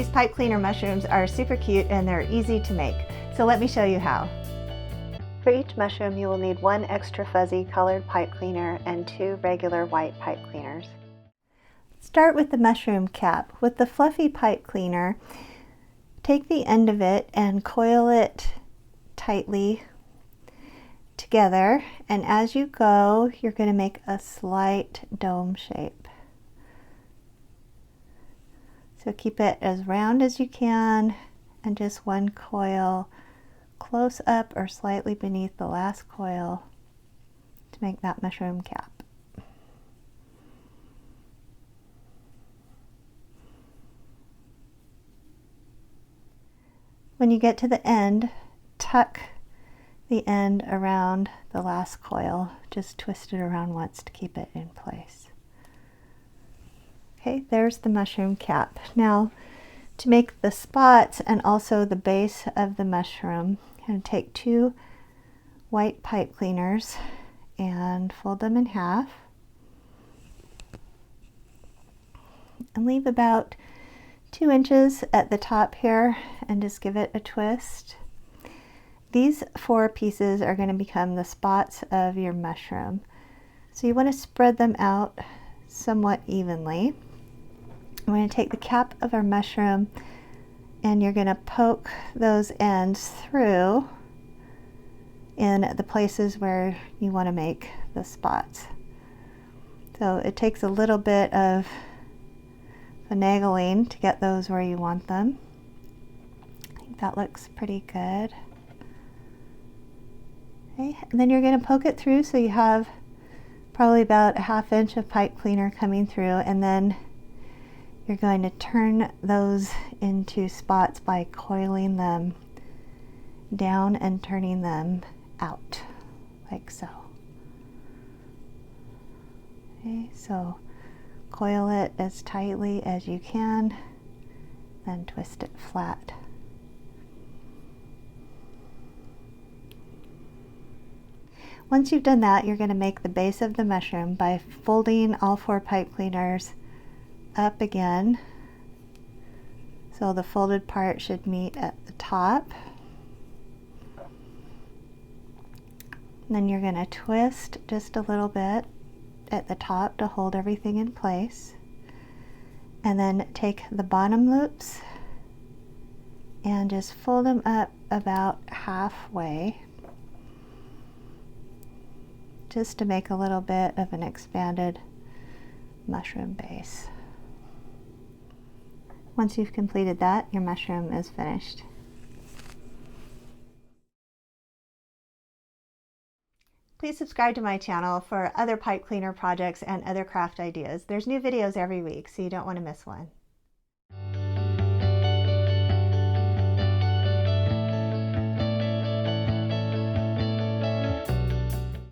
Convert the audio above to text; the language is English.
These pipe cleaner mushrooms are super cute and they're easy to make. So let me show you how. For each mushroom, you will need 1 extra fuzzy colored pipe cleaner and 2 regular white pipe cleaners. Start with the mushroom cap. With the fluffy pipe cleaner, take the end of it and coil it tightly together, and as you go, you're going to make a slight dome shape. So keep it as round as you can, and just 1 coil close up or slightly beneath the last coil to make that mushroom cap. When you get to the end, tuck the end around the last coil. Just twist it around once to keep it in place. Okay, there's the mushroom cap. Now, to make the spots and also the base of the mushroom, I'm going to take 2 white pipe cleaners and fold them in half and leave about 2 inches at the top here and just give it a twist. These 4 pieces are going to become the spots of your mushroom. So you want to spread them out somewhat evenly. I'm going to take the cap of our mushroom and you're going to poke those ends through in the places where you want to make the spots. So it takes a little bit of finagling to get those where you want them. I think that looks pretty good. Okay, and then you're going to poke it through so you have probably about a 1/2 inch of pipe cleaner coming through, and then you're going to turn those into spots by coiling them down and turning them out, like so. Okay, so coil it as tightly as you can, then twist it flat. Once you've done that, you're going to make the base of the mushroom by folding all 4 pipe cleaners up again. So the folded part should meet at the top. And then you're going to twist just a little bit at the top to hold everything in place. And then take the bottom loops and just fold them up about halfway, just to make a little bit of an expanded mushroom base. Once you've completed that, your mushroom is finished. Please subscribe to my channel for other pipe cleaner projects and other craft ideas. There's new videos every week, so you don't want to miss one.